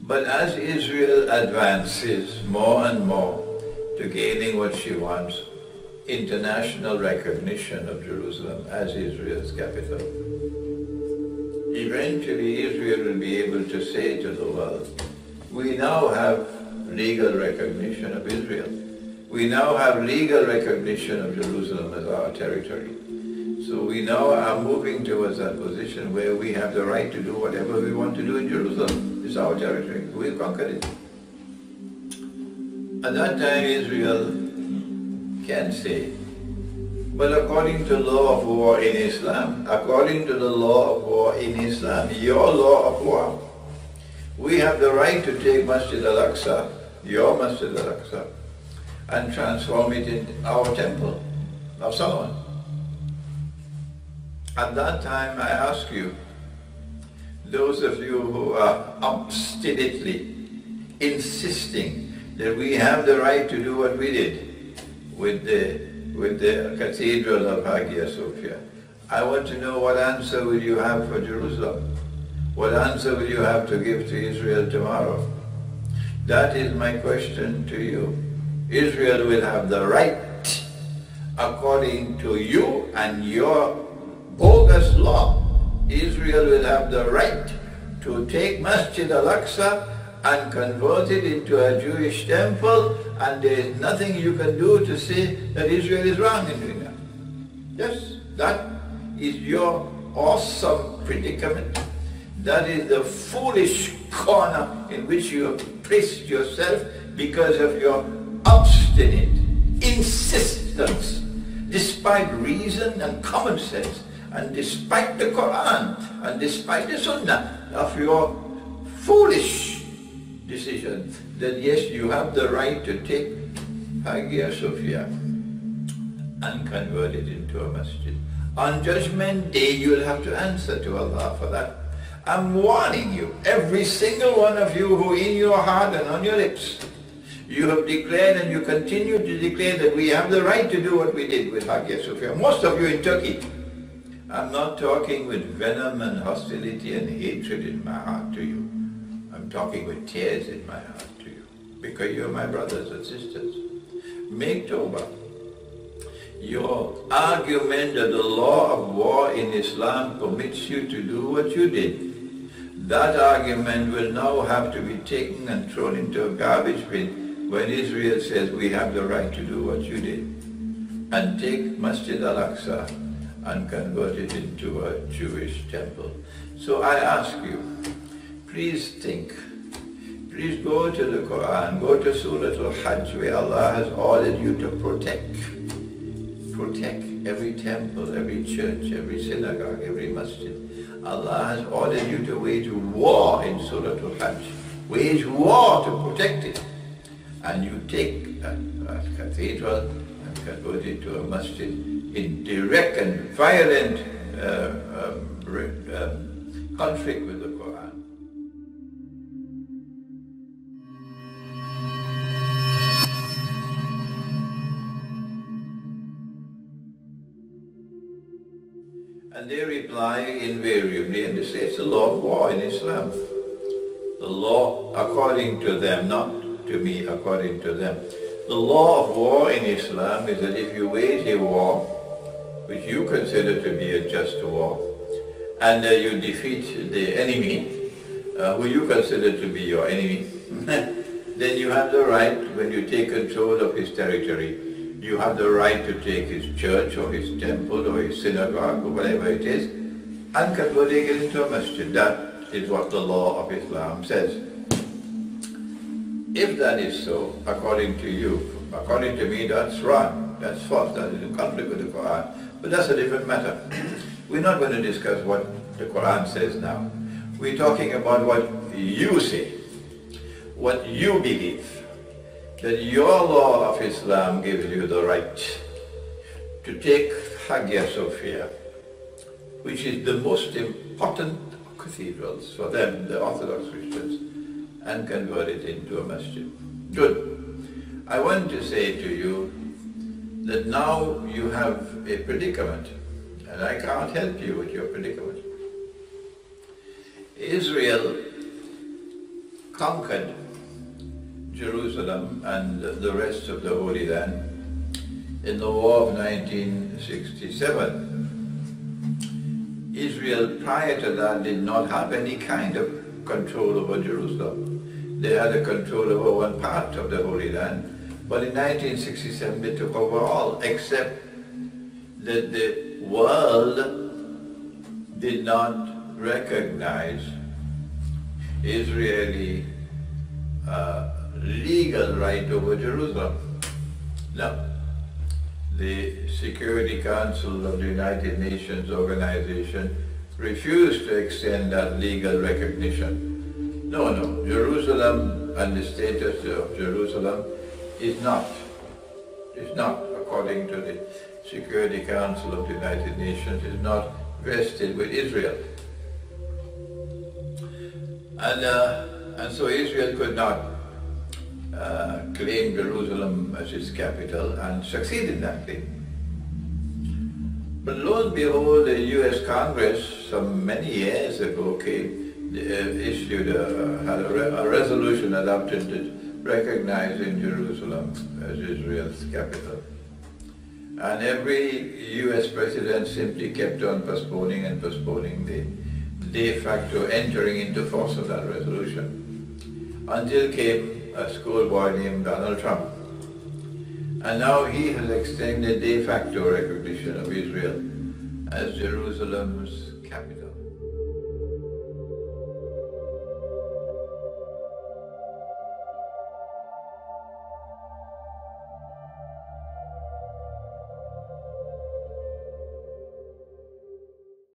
But as Israel advances more and more to gaining what she wants, international recognition of Jerusalem as Israel's capital, eventually Israel will be able to say to the world, we now have legal recognition of Israel. We now have legal recognition of Jerusalem as our territory. So we now are moving towards that position where we have the right to do whatever we want to do in Jerusalem. It's our territory. We've conquered it. At that time Israel can say, but according to law of war in Islam, according to the law of war in Islam, your law of war, we have the right to take Masjid al-Aqsa, your Masjid al-Aqsa, and transform it into our temple of Solomon. At that time I ask you, those of you who are obstinately insisting that we have the right to do what we did with the Cathedral of Hagia Sophia, I want to know what answer will you have for Jerusalem? What answer will you have to give to Israel tomorrow? That is my question to you. Israel will have the right, according to you and your bogus law, Israel will have the right to take Masjid al-Aqsa and convert it into a Jewish temple, and there is nothing you can do to say that Israel is wrong in doing that. Yes, that is your awesome predicament. That is the foolish corner in which you have placed yourself because of your obstinate insistence, despite reason and common sense, and despite the Quran, and despite the Sunnah, of your foolish decision that yes, you have the right to take Hagia Sophia and convert it into a masjid. On Judgment Day, you will have to answer to Allah for that. I'm warning you, every single one of you who in your heart and on your lips, you have declared and you continue to declare that we have the right to do what we did with Hagia Sophia. Most of you in Turkey. I'm not talking with venom and hostility and hatred in my heart to you. I'm talking with tears in my heart to you, because you're my brothers and sisters. Make tawbah. Your argument that the law of war in Islam permits you to do what you did, that argument will now have to be taken and thrown into a garbage bin when Israel says we have the right to do what you did and take Masjid al-Aqsa and convert it into a Jewish temple. So I ask you, please think. Please go to the Quran, go to Surah Al-Hajj, where Allah has ordered you to protect every temple, every church, every synagogue, every masjid. Allah has ordered you to wage war in Surah Al-Hajj. Wage war to protect it. And you take a cathedral and convert it to a masjid in direct and violent conflict with the Quran. And they reply invariably, and they say it's the law of war in Islam. The law, according to them, not to me, according to them. The law of war in Islam is that if you wage a war, which you consider to be a just war, and you defeat the enemy, who you consider to be your enemy, then you have the right, when you take control of his territory, you have the right to take his church or his temple or his synagogue or whatever it is and converting it into a masjid. That is what the law of Islam says. If that is so, according to you, according to me, that's wrong, that's false, that is in conflict with the Quran. But that's a different matter. We're not going to discuss what the Quran says now. We're talking about what you say, what you believe. That your law of Islam gives you the right to take Hagia Sophia, which is the most important cathedrals for them, the Orthodox Christians, and convert it into a masjid. Good. I want to say to you that now you have a predicament, and I can't help you with your predicament. Israel conquered Jerusalem and the rest of the Holy Land in the War of 1967. Israel prior to that did not have any kind of control over Jerusalem. They had a control over one part of the Holy Land, but in 1967 they took over all, except that the world did not recognize Israeli legal right over Jerusalem. Now, the Security Council of the United Nations organization refused to extend that legal recognition. No, Jerusalem and the status of Jerusalem is not, according to the Security Council of the United Nations, is not vested with Israel. And so Israel could not claim Jerusalem as its capital and succeed in that claim. But lo and behold, the U.S. Congress, some many years ago, issued a resolution adopted recognizing Jerusalem as Israel's capital. And every U.S. president simply kept on postponing the de facto entering into force of that resolution, until came a schoolboy named Donald Trump. And now he has extended de facto recognition of Israel as Jerusalem's capital.